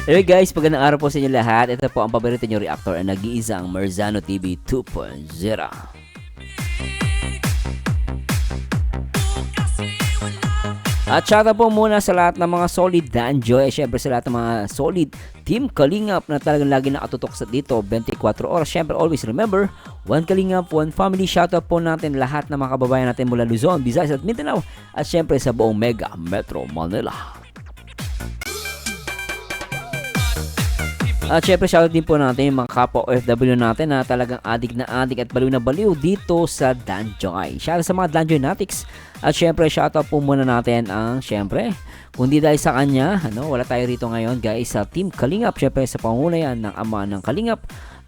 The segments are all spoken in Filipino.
Anyway guys, magandang araw po sa inyo lahat. Ito po ang paborito nyo reactor ang nag-iisang Marzano TV 2.0. At shoutout po muna sa lahat ng mga solid Danjoy. Siyempre sa lahat ng mga solid Team Kalingap na talagang lagi nakatutok sa dito 24 oras. Siyempre always remember, one Kalingap, one family. Shoutout po natin lahat ng mga kababayan natin mula Luzon, Visayas at Mindanao. At siyempre sa buong Mega Metro Manila. At syempre shoutout din po natin yung mga kapwa OFW natin na talagang adik na adik at baliw na baliw dito sa Danjoy. Shoutout sa mga Danjoy Natics. At syempre shoutout po muna natin ang syempre kung di dahil sa kanya, wala tayo rito ngayon guys sa Team Kalingap. Syempre sa pangunayan ng ama ng Kalingap,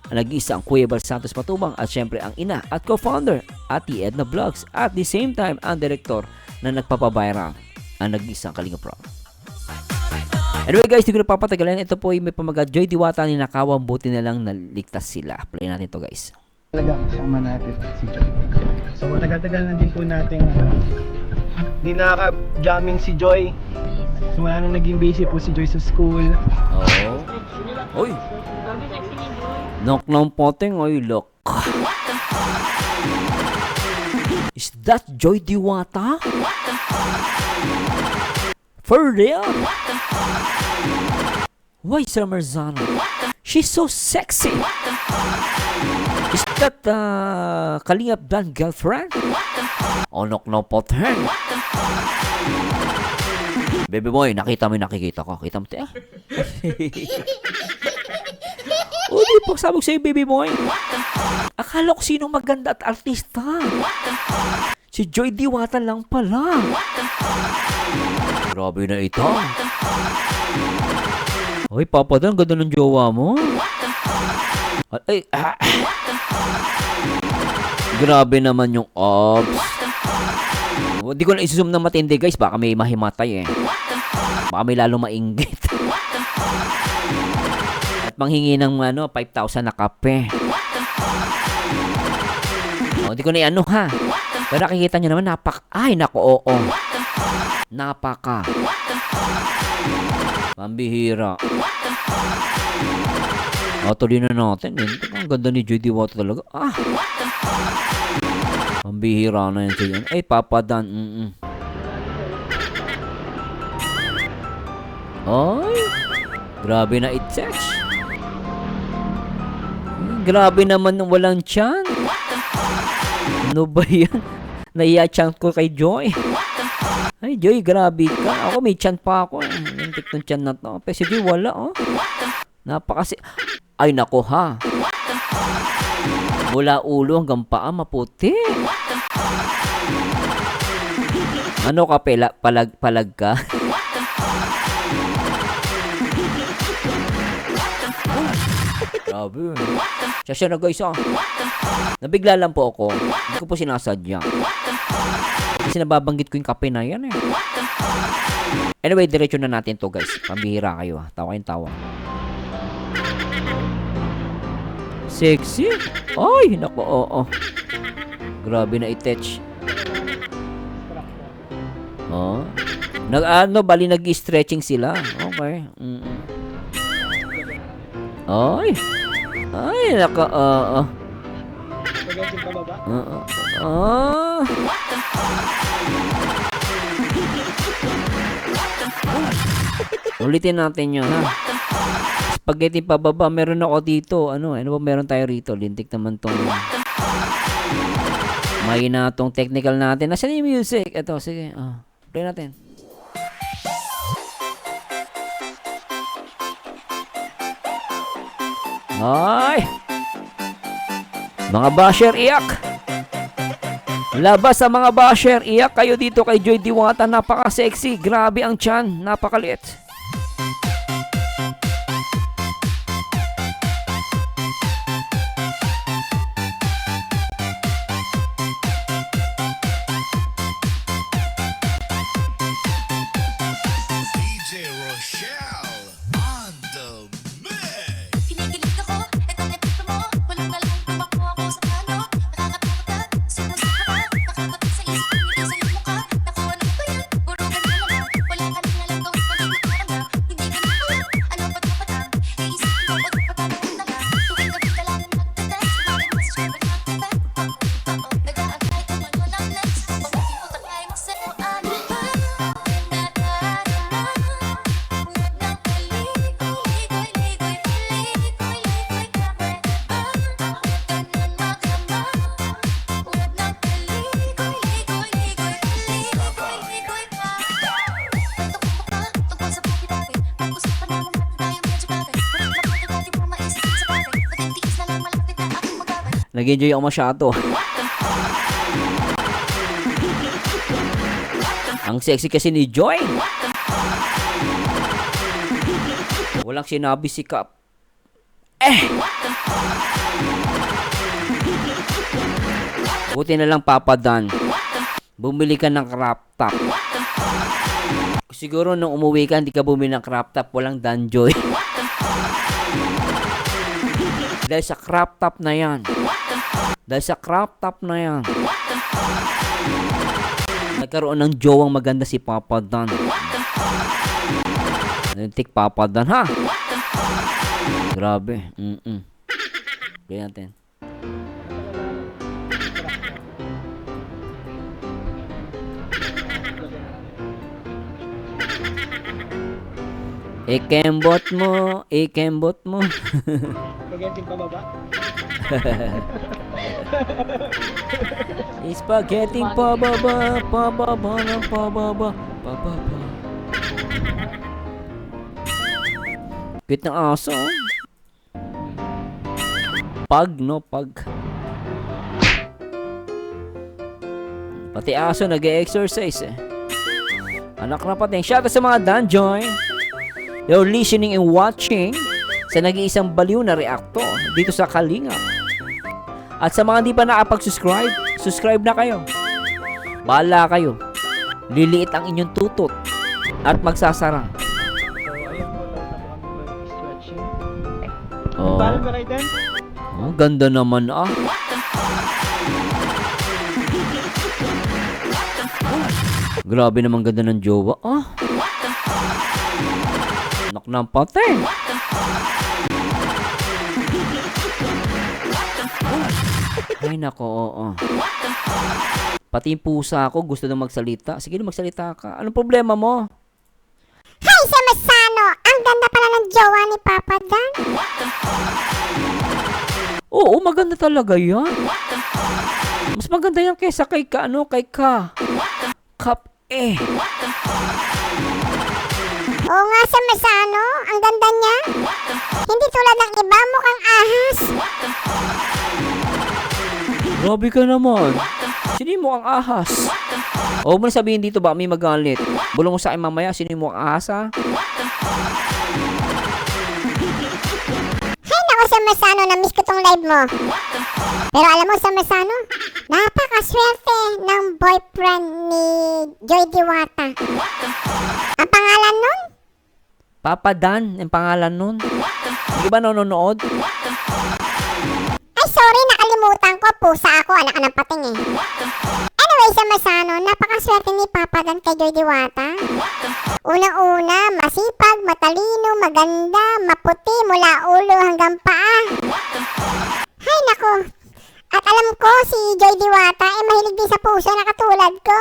nag-iisa ang Kuya Bal Santos Matubang at syempre ang ina at co-founder Ate Edna Vlogs at the same time ang direktor na nagpapabayra ang nag-iisang Kalingap Rock. Anyway guys, hindi ko na papatagalin. Ito po yung may pamagat Joy Diwata ni Nakawang, buti na lang naligtas sila. Play natin to guys. Talaga kasama natin si Joy. So matagal-tagal na din po natin di nakaka-jamming si Joy. So wala na naging busy po si Joy sa school. Oh. Oy. Knock ng poteng, oy look. Is that Joy Diwata? For real? Why Sir Marzano? She's so sexy. Is that Kalingap Dan girlfriend? Oh, knock poteng. Baby boy, nakita mo yung nakikita ko. Kita mo tayo? O, di po sabog sa'yo, baby boy. Akala ko sinong maganda at artista. Si Joy Diwata lang pala. Grabe na ito. Hoy, Papa Dan, ganda ng jowa mo. Ay, grabe naman yung abs. Hindi ko na isusum na matindi guys, baka may mahimatay eh. Baka may lalo mainggit. At manghingi ng 5,000 na kape. Hindi ko na i-ano ha. Pero nakikita nyo naman, ay nako, oo. Napaka. Pambihira. Tuloy na natin. Ang ganda ni Joy Diwata talaga. Pambihira na yan siya. Ay, Papa Dan. Ay, grabe na i-text. Grabe naman walang tiyan. Ano ba yan? Naiya-tiyan ko kay Joy. Ay, Joy, grabe ka. Ako may tiyan pa ako. Lintik ng tiyan na to. Pero si Joy, wala, oh. Napakasi... Ay, nako, ha. Mula ulo hanggang paa, maputi. Ano ka, palag ka? Grabe. Siya na guys, oh. Nabigla lang po ako. Hindi ko po sinasadya. Kasi nababanggit ko yung kape na yan eh. Anyway, diretso na natin to guys. Pambihira kayo ha. Tawa kayong tawa. Sexy. Ay, naku, oo. Grabe na i-touch. Oh. Bali nag-stretching sila. Okay. Ay. Ay, naku, oo. Ulitin natin yun ha. Spaghetti pababa. Meron ako dito. Ano ba meron tayo rito? Lintik naman tong may na tong technical natin. Nasaan yung music? Ito, sige. Play natin. Ay! Mga basher, iyak! Labas sa mga basher, iyak kayo dito kay Joy Diwata. Napaka-sexy. Grabe ang tiyan. Napakaliit. Nag-enjoy ako masyado. Ang sexy kasi ni Joy. Walang sinabi si Kap. Buti na lang Papa Dan. Bumili ka ng crop top. Siguro nung umuwi ka, hindi ka bumili ng crop top, walang Danjoy. Dahil sa crop top na yan. Nagkaroon ng jowang maganda si Papa Dan. Nantik Papa Dan, ha? Grabe. Play natin. Ikembot mo. Spaghetti pababa. Spaghetti pababa. Cute ng aso. Pag. Pati aso nag-e-exercise eh. Anak na pati. Shout out sa mga Danjoy. You're listening and watching sa nag-iisang baliw na reacto dito sa Kalingap. At sa mga hindi pa nakapag-subscribe, subscribe na kayo. Bahala kayo. Liliit ang inyong tutot at magsasara. So, ayun po, stretching. Oh, Paano ba kayo din? oh, ganda naman ah. Grabe naman ganda ng jowa ah. Anak ng pate. Ay nako, oo. Pati yung pusa ko gusto na magsalita. Sige, magsalita ka. Anong problema mo? Hi, sa Masano! Ang ganda pala ng jowa ni Papa Dan. Oo, maganda talaga yan. Mas maganda yan kaysa kay Kap eh. Oo nga, sa Masano. Ang ganda niya. Hindi tulad ng iba, mukhang ahas. Grabe ka naman. Sino mo ang ahas? O, huwag mo na sabihin dito ba may magalit. Bulong mo sa akin mamaya, sino mo ang ahas ha? Hay nako, sa Masano, na-miss ko tong live mo. Pero alam mo, sa Masano, napakaswerte ng boyfriend ni Joy Diwata. Ang pangalan nun? Papa Dan, ang pangalan nun. Hindi ba nanonood? Ay, sorry, nakalimutan ko. Pusa ako, anak ka ng pating eh. Anyway, sa Masano, napakaswerte ni Papa Dan kay Joy Diwata. Unang-una, masipag, matalino, maganda, maputi mula ulo hanggang paa. Hay nako. At alam ko, si Joy Diwata ay mahilig din sa puso na katulad ko.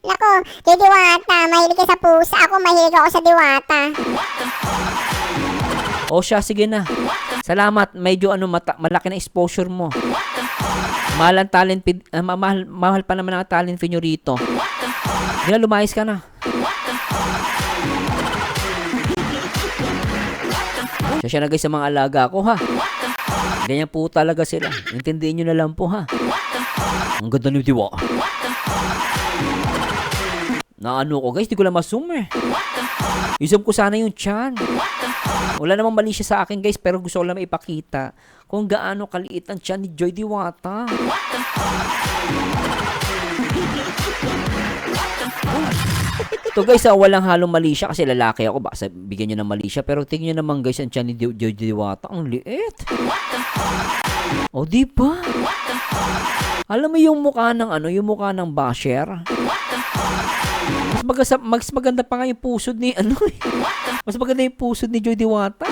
Nako, Joy Diwata, mahilig ka sa pusa. Ako, mahilig ako sa Diwata. O siya, sige na. Salamat, medyo malaki na exposure mo. Mahal ang talent, mahal pa naman ang talent nyo rito. Hindi na, lumayas ka na. Siya na guys sa mga alaga ko ha. Ganyan po talaga sila. Intindihin nyo na lang po ha. Ang ganda ni Diwa. Na ano ko guys, di ko lang ma-zoom eh. I-zoom ko sana yung chan. Wala namang mali siya sa akin guys, pero gusto ko lang maipakita kung gaano kaliit ang chan ni Joy Diwata. Ito guys, walang halong mali siya kasi lalaki ako. Baka bigyan nyo ng mali siya. Pero tingnan nyo naman guys, ang chan ni Joy Diwata. Ang liit. O diba? Alam mo yung mukha ng yung mukha ng basher? Mas maganda pa nga yung pusod ni Mas maganda yung pusod ni Joy Diwata.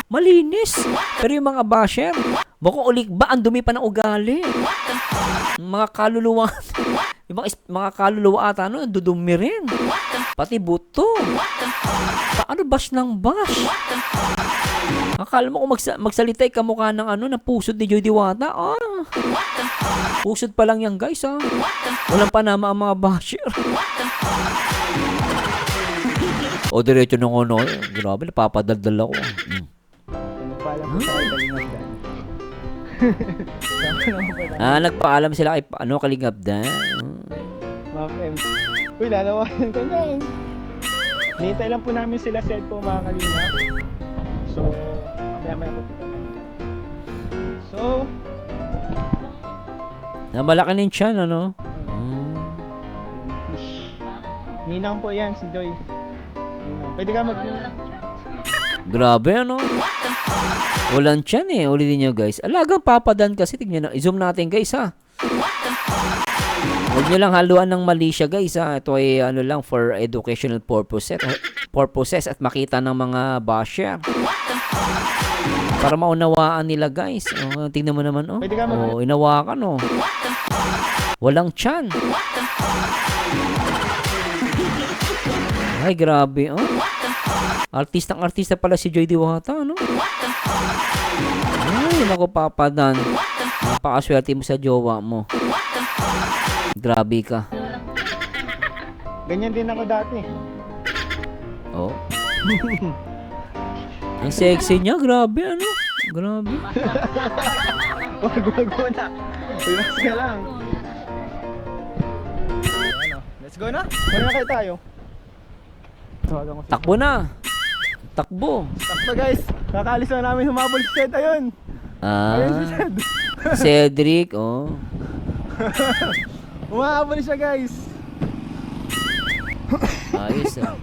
Malinis. Pero yung mga basher, baka ulik ba ang dumi pa ng ugali. Mga kaluluwa. Yung mga kaluluwa ata dudumi rin. Pati buto. Paano bash ng bash? Akala mo kung magsalita ay kamukha ng ng pusod ni Joy Diwata. Pusod pa lang yan guys ha. Walang panama ang mga basher. O diretso nung grabe, napapadaldal ako. Ano pa lang sa Kalingap Dan. Sama naman po namin. Nagpaalam sila kay Kalingap Dan. Ma'am M. Uy, lalawanan ko na eh. Nintay lang po namin sila set po mga kalingap. So, maya po. So, Malaki na yung tiyan, ano? ninang po yan si Joy. Ninang. Pwede ka mag... Grabe, ano? Walang tiyan eh. Ulitin nyo, guys. Alagang papadan kasi. Tignan na. I-zoom natin, guys, ha? Huwag nyo lang haluan ng mali siya, guys, ha? Ito ay ano lang for educational purposes at makita ng mga basher. Para maunawaan nila, guys. Tingnan mo naman, oh. Pwede ka mag... Inawakan, oh. Walang tiyan. Ay, grabe, oh. Artista pala si Joy Diwata, no? Ay, naku, papadan. Napakaswerte mo sa jowa mo. Grabe ka. Ganyan din ako dati. Oh. Ang sexy niya, grabe, ano? Grabe. Wag na. Relax ka lang. Ano? Let's go na. Wala na kayo tayo. Tawagan ko si... Takbo na. Takbo. Takbo guys. Kakaalis na namin humabol si Sed. Ayun. Ayun si Sed. Cedric, oh. Humahabol siya guys. Ayos, ah.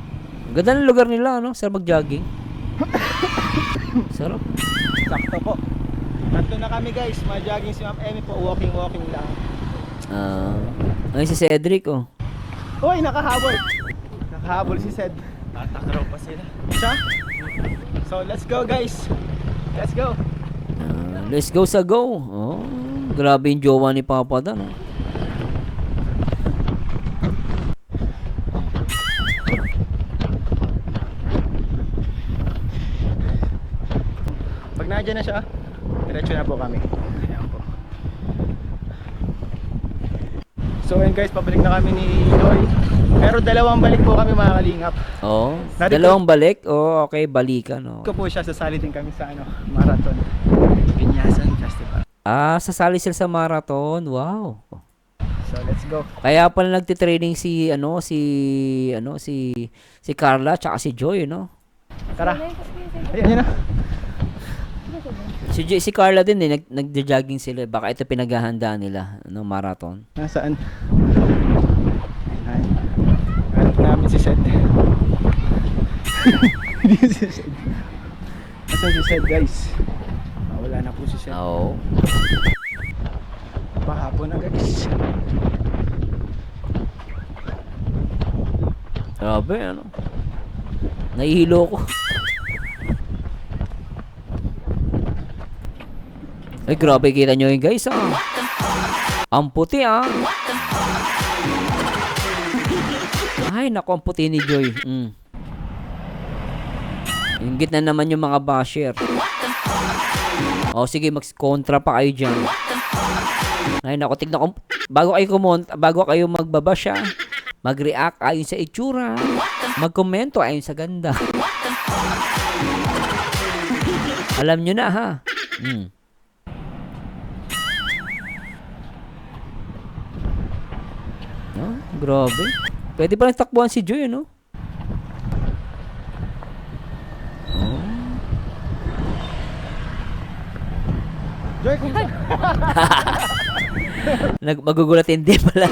Ganda ng lugar nila, ano? Sarap mag-jogging. Sarap. Sakto po. Tatlo na kami guys. Ma-jogging si Ma'am Emmy po. Walking lang. Ayun si Cedric, oh. Uy, nakahabol. Nakahabol si Sed. Tatakaraw pa sila. Siya? So, let's go guys. Let's go. Let's go sa go. Oh, grabe yung jowa ni Papa Dan, oh. Pag nandiyan na siya, diretso na po kami. Ayan po. So ayun guys, pabalik na kami ni Joy. Pero dalawang balik po kami mga kalingap. Oh, Dati dalawang balik. Oh, okay, balikan, oh. Ko po siya, sasali din kami sa marathon. Binyasan Festival. Sasali sila sa marathon. Wow. So let's go. Kaya pala nagte-training si Carla tsaka si Joy, no? Tara. Ayan yun na. Si Carla din eh, nagja-jogging sila. Baka ito pinaghahanda nila, no, marathon. Nasaan? Ayan. Hanap namin si Sed. Hindi si Sed. Nasaan si Sed guys? Wala na po si Sed. Oo. Pahapon na guys. Grabe, ano? Nahihilo ko. Ay, grabe, kita nyo yun, guys, ah. Ang puti, ah. Ay, naku, ang puti ni Joy. Inggit na naman yung mga basher. O, sige, mag-kontra pa kayo dyan. Ay, naku, tignan ko. Bago kayo magbabash, ah, mag-react ayon sa itsura. Mag-komento ayon sa ganda. Alam nyo na, ha? No? Grabe. Pwede pa lang takbuhan si Joy, no? Joy, kung saan? Magugulat hindi pala.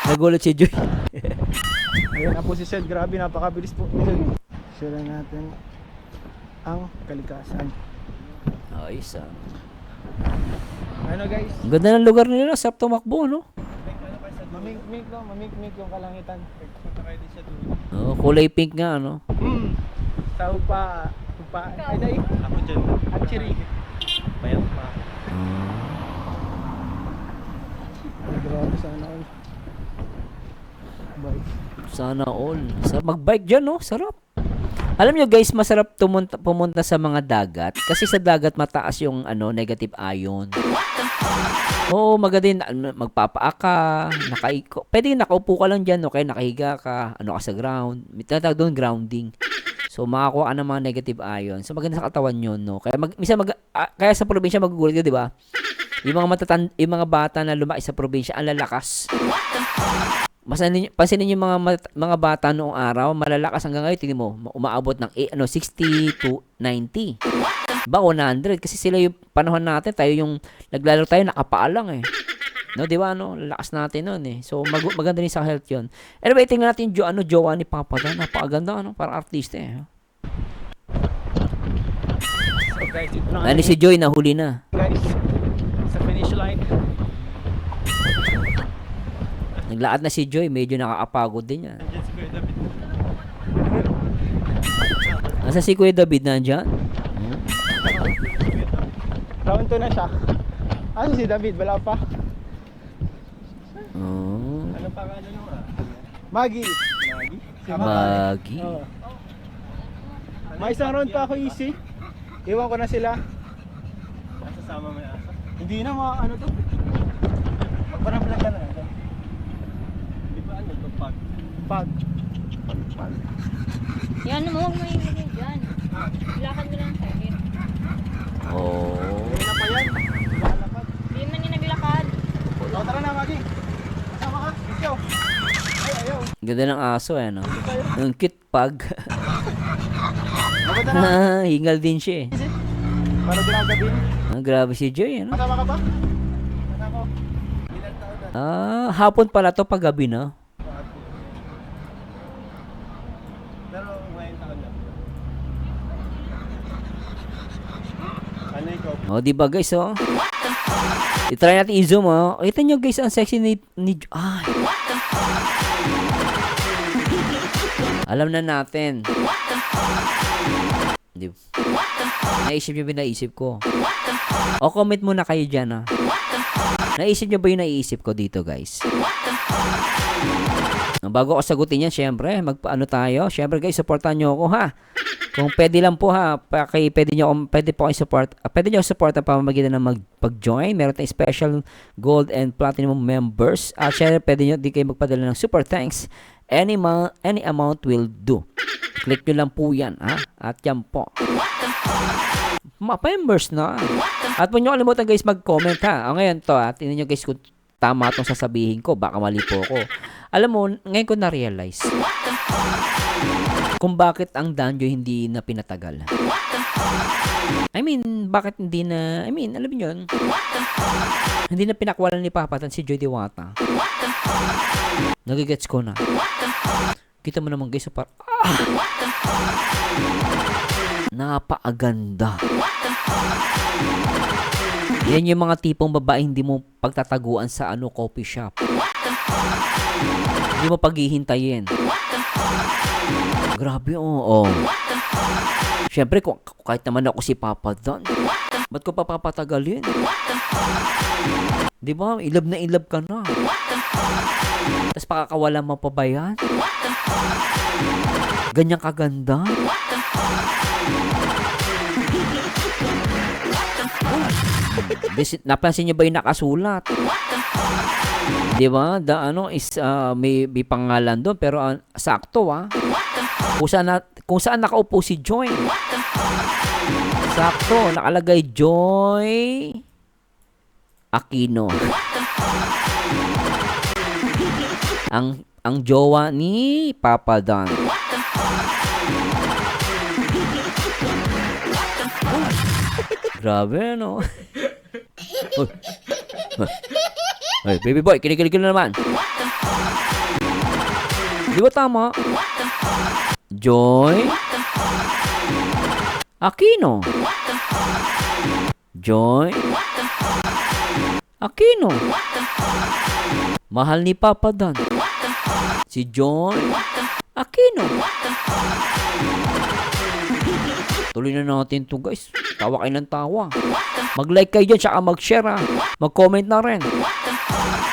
Nagulat si Joy. Ayun na po si Sed. Grabe, napakabilis po. Share natin ang kalikasan. Ayos, ah. Ano guys? Ang ganda ng lugar nila. Sarap tumakbo, no? Mamink yung kalangitan. Oh, kulay pink nga, ano? Sa upa. Ay, day. Ako dyan. At chiri. Payat pa. Grabe sana all. Bye. Sana all. Mag-bike dyan, no? Sarap. Alam nyo, guys, masarap pumunta sa mga dagat. Kasi sa dagat mataas yung negative ion. Oo, maganda magpapaaka, pwede nakaupo ka lang dyan, okay, nakahiga ka, ka sa ground. May tinatawag doon, grounding. So, makakuha ka ng mga negative ion. So, maganda sa katawan yun, no? Kaya, kaya sa probinsya magugulat ka, di ba? Yung mga bata na lumaki sa probinsya, ang lalakas. Pansinin yung mga bata noong araw, malalakas hanggang ngayon, tingin mo, umaabot ng 60 to 90. Ba 100 kasi sila yung panahon natin, tayo yung naglalaro tayo nakapaalang eh. No, di ba ano? Lakas natin noon eh. So maganda rin sa health 'yon. Anyway, tingnan natin jowa ni Papa Dan. Napakaganda ano, parang artista eh. So guys, ito na Ano si Joy nahuli na. guys, sa finish line. Naglaad na si Joy, medyo nakakapagod din yan. Nandiyan si Kuya David. Nasa si Kuya David nandiyan? Round 2 na siya. Ano si David? Wala pa. Oh, Anong pangalan mo Maggie. Maggie? Si Maggie. Oo. May isang round pa ako easy. Iwan ko na sila. Nasasama mo yung asa? Hindi na mga ano to. Magpanaplag ka na. Di ba ano to? Pag. Yan mo, huwag mo ilagay dyan. Lakad mo lang sa akin. Oh. Hindi na pa yan. Lalakad. Hindi man yung naglakad. O tara na Maggie. Kasama ka. Let's go. Ay ayaw. Ganda ng aso eh, no? Ang cute pag. Maganda na. Hingal din siya eh. Para ginagabin. Grabe si Joy, ano? Kasama ka ba? Ako. Ilan taon na? Hapon pala to pag gabi na. Pero ngayon taon na. Ano ikaw? Oh, di ba guys, oh? I-try natin i-zoom, oh. Kita nyo guys, ang sexy ni ay. Alam na natin. Di Naisip nyo ba yung naisip ko? O comment muna kayo dyan, ah. Naisip nyo ba yung naisip ko dito, guys? Bago ako sagutin yan, syempre, magpaano tayo? Syempre guys, supportan nyo ako, ha? Kung pwede lang po ha, pwede po kayo support. Pwede nyo support ang pamamagitan ng pag-join. Meron tayong special gold and platinum members. At syempre, pwede nyo di kayo magpadala ng super thanks. Any amount will do. Click nyo lang po yan, ha? At yan po. Members na. At huwag nyo kalimutan guys mag-comment, ha? O ngayon to, ha? Tingnan nyo guys kung tama itong sasabihin ko. Baka mali po ako. Alam mo, ngayon ko na-realize kung bakit ang Danjo hindi na pinatagal. I mean, bakit hindi na, alam niyo yun, hindi na pinakwalan ni Papa Tan si Joy Diwata. Nagigets ko na. Kita mo naman guys, napaaganda. Yan yung mga tipong babae hindi mo pagtataguan sa coffee shop. Hindi mo paghihintayin. Grabe, oo. Siyempre, kahit naman ako si Papa Dan, ba't ko papapatagalin? Di ba? Ilab na ilab ka na. Tapos pakakawala mo pa ba yan? Ganyang kaganda? Napansin niyo ba yung nakasulat? Di ba? May pangalan doon, pero sakto, kung saan nakaupo si Joy. Sakto, nakalagay Joy Aquino. ang jowa ni Papa Dan. Grabe, no? Ay, baby boy, kinikilig na naman. Di ba tama? Joy Aquino. Joy Aquino. Mahal ni Papa Dan. Si Joy Aquino. Tuloy na natin to guys. Tawa kayo ng tawa. Mag-like kayo dyan, tsaka mag-share ha. Mag-comment na rin.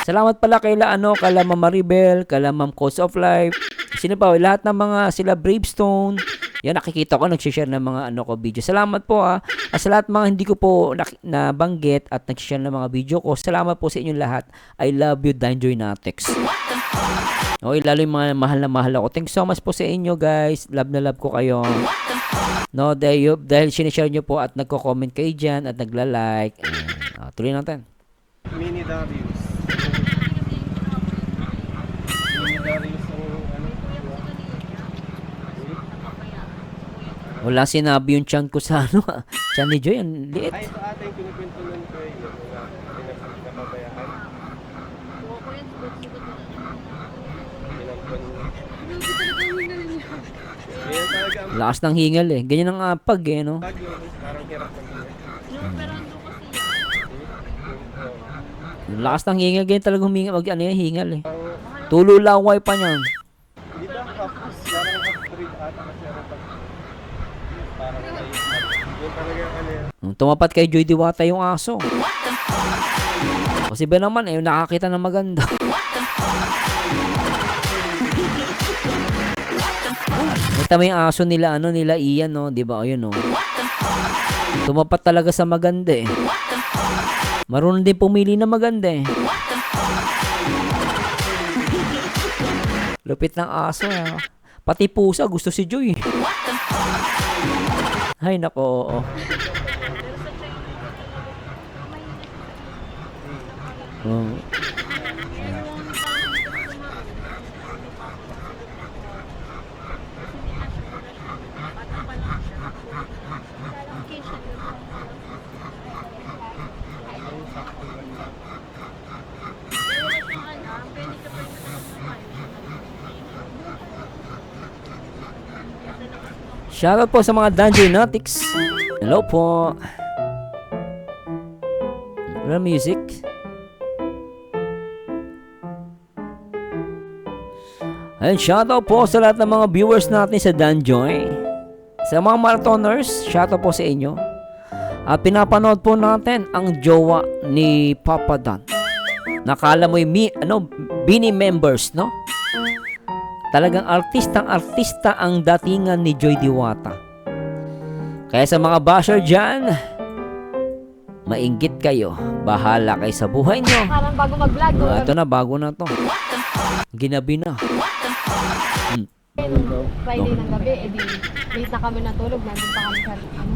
Salamat pala kala Ma'am Maribel, kala Ma'am Cost of Life. Sino pa? Lahat ng mga sila Bravestone. Yan, nakikita ko, nag-share ng mga video. Salamat po ha. At sa lahat mga hindi ko po nabanggit at nag-share ng mga video ko, salamat po sa inyong lahat. I love you, Danjoy Natex. Okay, lalo yung mga mahal na mahal ako. Thanks so much po sa inyo guys. Love na love ko kayo. No, dahil sinishare nyo po at nagko-comment kayo dyan at nagla-like. Tuloy natin. Mini Darius. Mini Darius ang ano. Wala sinabi yung tiyan ko sa ano. Tiyan ni Joy, ang liit. Ay, ito ata yung kinikwento nun ko eh. Yung mga napabayaan. Oo ko yan, sugot-sugot na lang. Pinampon. Hindi talaga hingal niya. Ganyan talaga ang Lakas ng hingal eh. Ganyan ang apag eh, no? pag yung parang hirap ng hinga. Yung operando kasi yan. Lakas ng hingal, ganyan talagang humingal. Ano yan, hingal eh. Tulo laway pa niyan. Hindi ba half-breed? Parang half-breed ata kasi ano pag parang may yun talaga ano yan. Tumapat kay Joy Diwata yung aso. Kasi ba naman eh, nakakita ng maganda. Kita mo yung aso nila, ano, nila Ian, no? Di ba? Ayun, no? Tumapat talaga sa maganda eh. Marunong din pumili na maganda eh. Lupit ng aso eh. Pati pusa, gusto si Joy. Ay, nako, oo. Oh. Shoutout po sa mga Dungeonatics. Hello po. Wala music. Ayun, shoutout po sa lahat ng mga viewers natin sa Dunjoy. Sa mga marathoners, shoutout po sa inyo. At pinapanood po natin ang jowa ni Papa Dan. Nakala mo yung Bini members, no? Talagang artista ang datingan ni Joy Diwata. Kaya sa mga basher dyan, mainggit kayo. Bahala kayo sa buhay nyo. Parang bago mag-vlog. Ito na, bago na to. Ginabi na. Friday ng gabi, edi late na kami natulog, nandun pa kami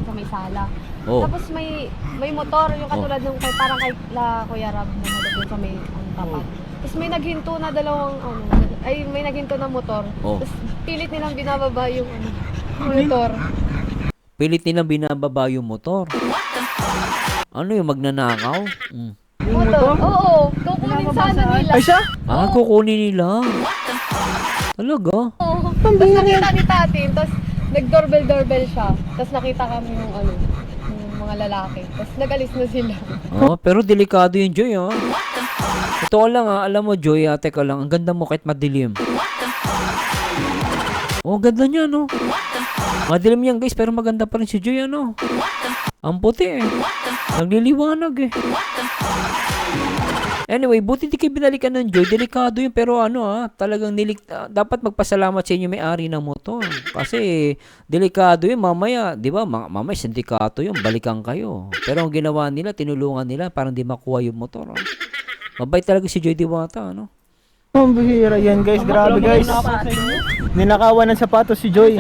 sa may sala. Oh. Tapos may motor, yung katulad nung parang kay Kuya Rab na doon sa may tapat. Tapos may naghinto na may naghinto na motor. Oh. Tapos pilit nilang binababa yung motor. Pilit nilang binababa yung motor. Ano yung magnanakaw? Motor? Oo, kukunin sana nila. Ay siya? Kukunin nila. Talaga? Oo. Tapos nakita ni Tatin, tapos nag-doorbell siya. Tapos nakita kami yung yung mga lalaki. Tapos nag-alis na sila. Pero delikado yung Joy, Totoo lang, alam mo, Joy, teka lang, ang ganda mo kahit madilim. Ganda niya, no? Madilim yan, guys, pero maganda pa rin si Joy, ano? Ang puti, nagliliwanag, Anyway, buti di kayo binalikan ng Joy. Delikado yun, pero talagang dapat magpasalamat sa inyo may-ari ng motor. Kasi, delikado yun, mamaya, di ba, mamaya sindikato yun, balikan kayo. Pero ang ginawa nila, tinulungan nila, parang di makuha yung motor, Mabait talaga si Joy Diwata, Ang bihira yan guys, grabe guys. Ninakawan ng sapatos si Joy.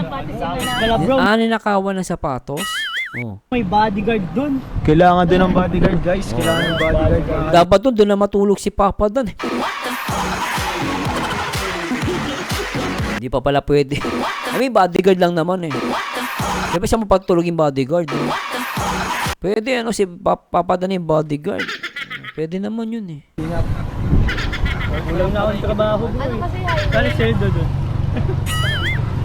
Ninakawan ng sapatos? May bodyguard dun. Kailangan din ng bodyguard guys, kailangan ng bodyguard. Dapat doon na matulog si Papa Dan. Hindi pa pala pwede. May bodyguard lang naman Di ba siya mapatulog yung bodyguard? Pwede si Papa Dan yung bodyguard. Pwede naman yun Kulang na akong trabaho bro. Ano kasi Kali seldo dun.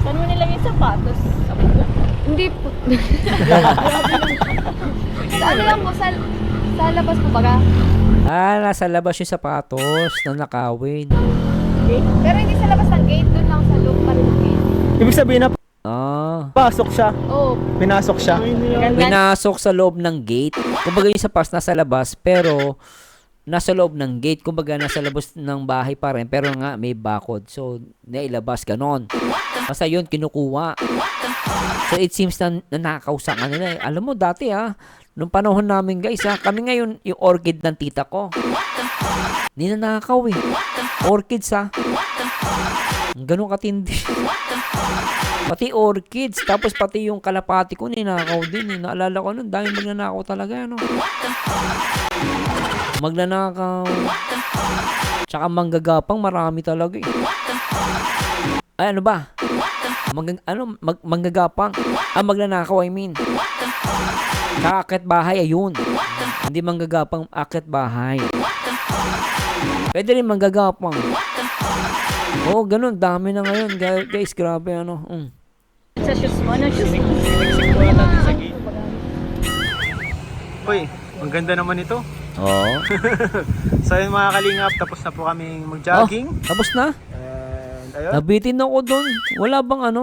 Saan mo nilagay sapatos? Hindi po. Sa lang po, sa labas po baga. Nasa labas yung sapatos na nakawin. Pero hindi sa labas ng gate, dun lang sa loob pa rin ng gate. Ibig sabihin na pasok siya. Oo. Pinasok siya. Pinasok sa loob ng gate. Kumbaga yung sapatos nasa labas, pero nasa loob ng gate. Kumbaga nasa labas ng bahay pa rin, pero nga may bakod. So, nailabas, ganon. Basta yun, kinukuha. So, it seems na nanakaw sa kanila. Alam mo, dati nung panahon namin guys, kami ngayon, yung orchid ng tita ko. Ninanakaw Orchids Ganun katindi. Pati orchids, tapos pati yung kalapati ko ninakaw din. Naalala ko nun, dahil magnanakaw talaga, Magnanakaw. Tsaka manggagapang marami talaga eh. Ay, ano ba? Manggagapang. Magnanakaw, I mean. Tsaka akit bahay, ayun. Hindi manggagapang akit bahay. Pwede rin manggagapang. Oo, ganun. Dami na ngayon. Guys, grabe ano. Sa shoes mo, ano shoes? Sinisig ko ata dun sa gate. Uy, ang ganda naman ito. Oo. So yun mga kalingap, tapos na po kaming mag-jogging. Tapos na? And ayun. Nabitin ako doon. Wala bang ano?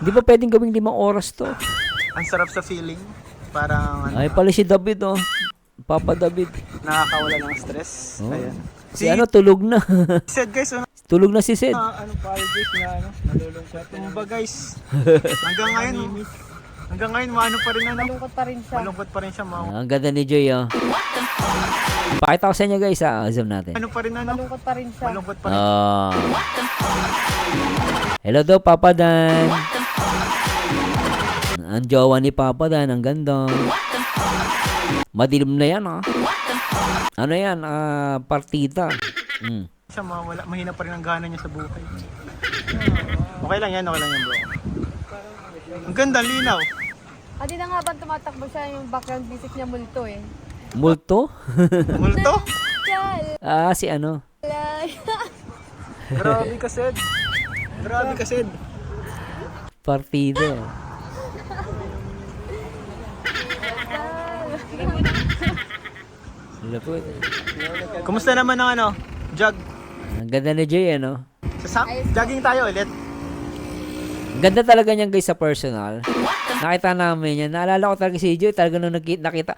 Hindi ba pwedeng gawing 5 oras to? Ang sarap sa feeling. Parang Ay pala si David oh. Papa David. nakakawala ng stress. Oh. Ayan. Si ano tulog na. Said guys, Tulog na si Sid. ano apologies na ano, nalulungkot. Tumba guys. Hanggang ngayon maano pa rin ano. Malungkot pa rin siya. Malungkot pa rin siya mga Ang ganda ni Joy oh. Pakita ko sa inyo guys zoom natin. ano pa rin ano. Malungkot pa rin siya. Malungkot pa rin. Hello daw Papa Dan. Ang jowa ni Papa Dan, ang ganda. Madilim na yan ah. Ano yan? Partida. Siya mawala, mahina pa rin ang gana niya sa buhay. Okay lang yan bro. Ang ganda, linaw. Di na nga ba tumatakbo siya yung background music niya multo eh. Multo? Multo? Si ano? Grabe ka, Sed. Grabe ka, Sed. Partida. Lapot. Kumusta naman ang ano? Jog. Ang ganda ni Joy ano? Jogging tayo ulit. Ang ganda talaga niyan guys sa personal. Nakita namin yan. Naalala ko talaga si Joy. Talaga nung nakita.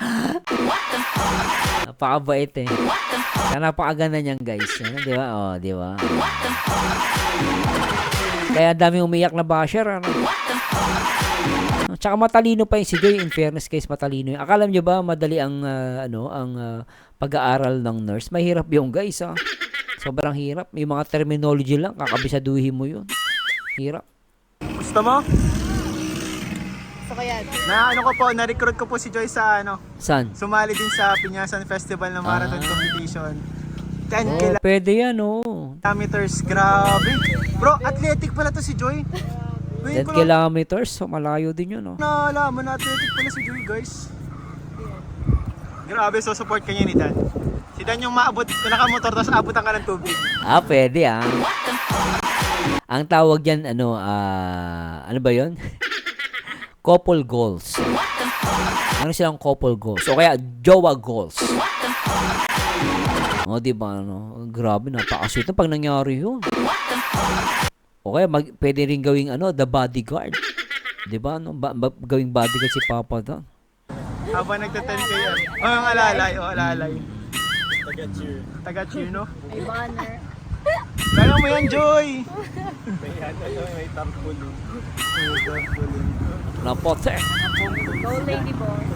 Napakabait eh. Napakaganda niyan guys. Ano, di ba? Oh, di ba? Kaya daming umiyak na basher. Ano? Tsaka matalino pa yung si Joy. In fairness guys, matalino yun. Akala nyo ba madali ang pag-aaral ng nurse? Mahirap yung guys ah. Sobrang hirap. Yung mga terminology lang, kakabisaduhin mo yun. Hirap. Gusto mo? So kaya, Na-recruit ko po si Joy sa ano, Saan? sumali din sa Pinyasan Festival na Marathon Competition. 10 Oh, pwede yan oh. kilometers, grabe. Bro, athletic pala to si Joy. 10 kilometers, so malayo din yun oh. Naalaman na athletic pala si Joy, guys. Grabe, so support ka niya ni Dan. Si Dan yung maabot, nakamotor, tapos abutan ka ng tubig. Pwede ah. Ang tawag dyan, ano ba yun? Couple goals. Ano silang couple goals? O kaya, jowa goals. O, diba, ano? Grabe, napakasweet na pag nangyari yun. O kaya, pwede rin gawing, the bodyguard. Diba, ano? Gawing bodyguard si Papa doon. Habang nagta-10 kayo. Ang alalay, alalay. Taga-cheer, no? may banner. Kaya mo yan, Joy! May tarpaulin. Napote. Go lady boss.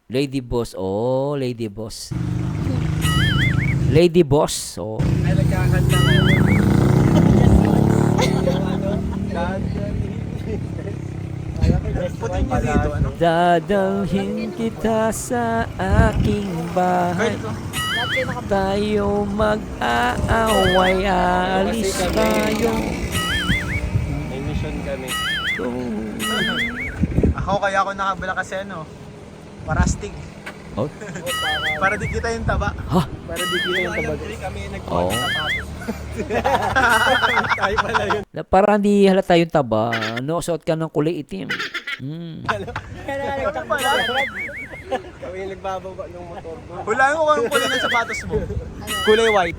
Lady boss. Oh, lady boss. Lady boss. Oh. Ay, nagkakanta nga. Putin niyo dito, ano? Dadalhin kita sa aking bahay. Pwede to. Lahat kayo naka- Tayo mag-aaway, aalis tayo. May mission kami. Kaya ako nakabala kasi ano, parastig. Oh? Para di kita yung taba. Ha? Para di kita yung taba. Hindi kami nagkuha Oo. ng sapatos. Tayo pala yun. Para hindi halata yung taba, suot ka ng kulay itim. Ano pala? Kami yung nagbababa ng motor ko. Hulaan ko kung anong kulay ng sapatos mo. Kulay white.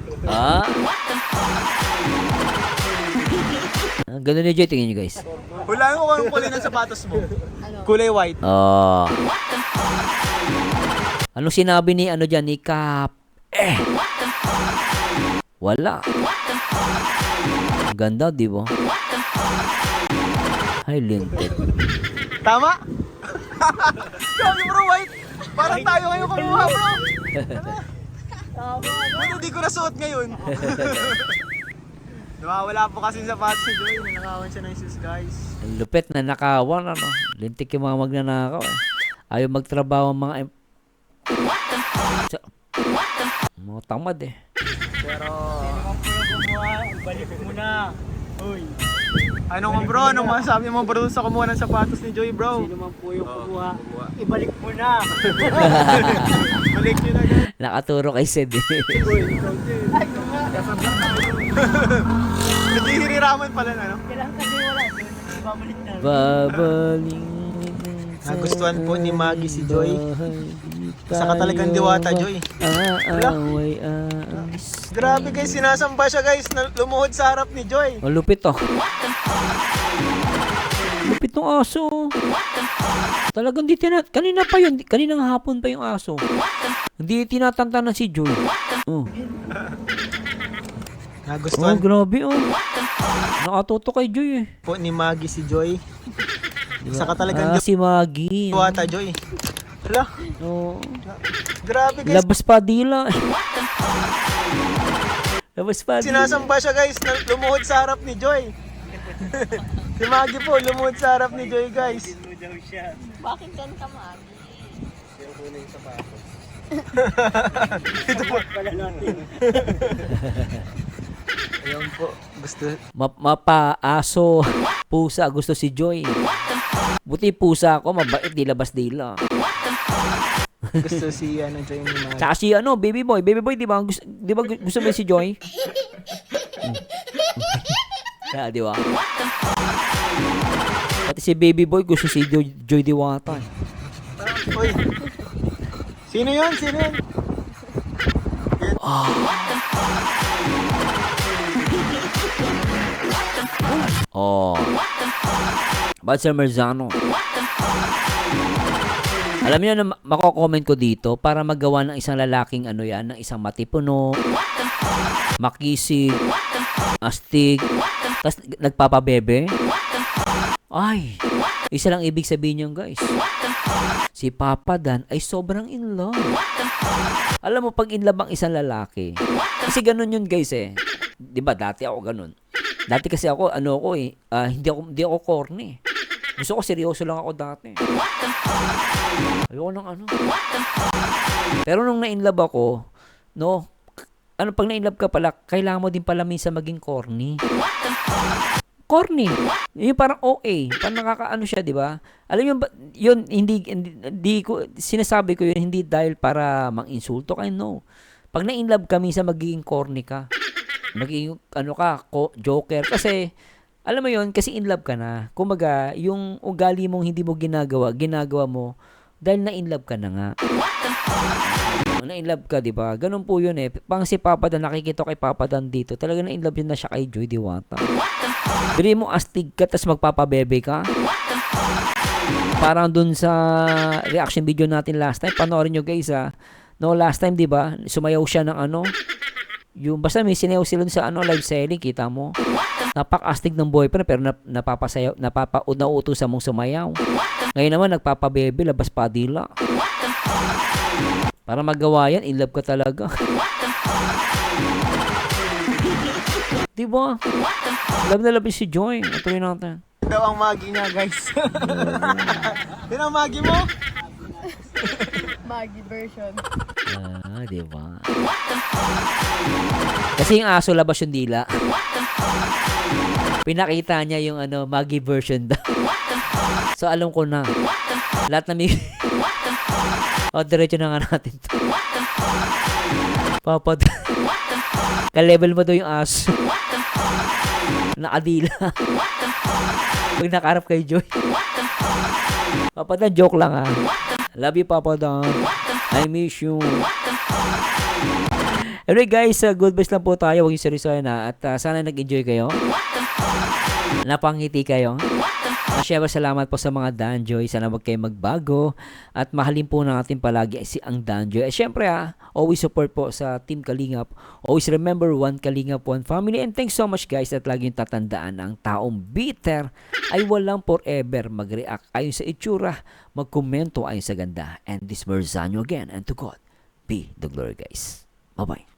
Ganun ni Joy, tingin nyo guys. Hulaan ko kung anong kulay ng sapatos mo. Kulay white. Ano sinabi ni dyan, ni Kap? Wala. Ang ganda, di ba? Ay, linted. Tama? Kami bro, white. Parang tayo ngayon kumuha bro. Buti di ko nasuot ngayon. Wala po kasi sapatos si Joy. Nanakawan siya ng shoes, guys. Ang lupit na nakawan, Lintik yung mga magnanakaw. Ayaw magtrabaho ang mga tamad eh. Pero... Balik mo na. Uy. Ano mo bro? Anong masasabi mo bro sa kumuha ng sapatos ni Joy bro? Sino man po yung kumuha, ibalik mo na. Balik nyo na guys. Nakaturo kay Sed eh. Uy, ikaw din. Ay, naghihiriraman pala na, no? Kailangan kasi wala. Babalik na. Babaling. Nagustuhan po ni Maggie si Joy. Isa ka talagang diwata, Joy. Aaway, Grabe guys, sinasamba siya guys, lumuhod sa harap ni Joy. oh, lupit oh. Lupit ng aso. Talagang di kanina pa yun, kaninang hapon pa yung aso. Hindi tinatantanan si Joy. Oh. Nagustuhan Grabe oh. Nakatuto kay Joy eh. po ni Maggie si Joy. Isa ka talagang Si Maggie. diwata, Joy. Hala, Oh. grabe guys. Labas pa dila. Labas pa dila. Sinasamba siya guys, lumuhod sa harap ni Joy. Si Maggie po, lumuhod sa harap ni Joy guys. Bakit yan ka, Maggie? Ito po. Ayun po, gusto. Mapa-aso. Pusa. Gusto si Joy. Buti pusa ako. Mabait. Di labas dila. Gusto si Joy ni Maggie. Tsaka si Baby Boy. Baby Boy, di ba gusto mo si Joy? Kaya, di ba? Pati si Baby Boy gusto si Joy Diwata. Uy. Sino yun? Sino yun? Oh. Bad Sir Merzano. Alam niyo na mako-comment ko dito para magawa ng isang lalaking ng isang matipuno, makisig, astig, tas nagpapabebe. Ay, isa lang ibig sabihin niyo guys. Si Papa Dan ay sobrang in love. Alam mo pag in love ang isang lalaki. Kasi ganun yun guys eh. 'Di ba dati ako ganun. Dati kasi ako hindi ako corny. Gusto ko seryoso lang ako dati. Ayoko ng Pero nung na-inlove ako, pag na-inlove ka pala, kailangan mo din pala minsan maging corny. Corny. Yung parang OA. Parang siya, di ba? Alam mo, yun, hindi ko, sinasabi ko yun, hindi dahil para mang-insulto kayo, no. Pag na-inlove ka, minsan magiging corny ka. Magiging, joker. Kasi, alam mo yun, kasi in love ka na. Kumaga, yung ugali mong hindi mo ginagawa mo dahil na in love ka na nga. Na in love ka, di ba? Ganun po yun eh. Pang si Papa Dan, nakikita kay Papa Dan dito. Talaga na in love yun na siya kay Joy Diwata. Bili mo astig ka, tas magpapabebe ka. Parang dun sa reaction video natin last time. Panoorin nyo guys ha. Last time, di ba? Sumayaw siya ng yung basta may sinayaw sila sa live selling, kita mo. Napak-astig ng boyfriend pero nauutusan mong sumayaw. Ngayon naman nagpapabebe, labas pa dila. Para magawa yan, in love ka talaga. Diba? Love na love si Joy. Ituloy natin. Ito ang Maggie niya guys. Yun ang Maggie mo? Maggie version. Diba? Kasi yung aso labas yung dila. Pinakita niya yung Maggie version daw. So alam ko na. Lahat na may diretso na nga natin to. Papa ka-level mo daw yung aso. Nakadila. Pag nakaharap kay Joy. Papa Dan, joke lang ha. Love you, Papa Dan. I miss you. Anyway guys, good vibes lang po tayo. Huwag yung seryosohin na. At sana nag-enjoy kayo. Napangiti kayo. Syempre salamat po sa mga Danjoy. Sana wag kayo magbago. At mahalin po natin palagi ang Danjoy. At syempre always support po sa Team Kalingap. Always remember one Kalingap, one family. And thanks so much guys. At laging tatandaan ang taong bitter ay walang forever mag-react ayon sa itsura, magkomento ayon sa ganda. And this Merzano again. And to God be the glory guys. Bye-bye.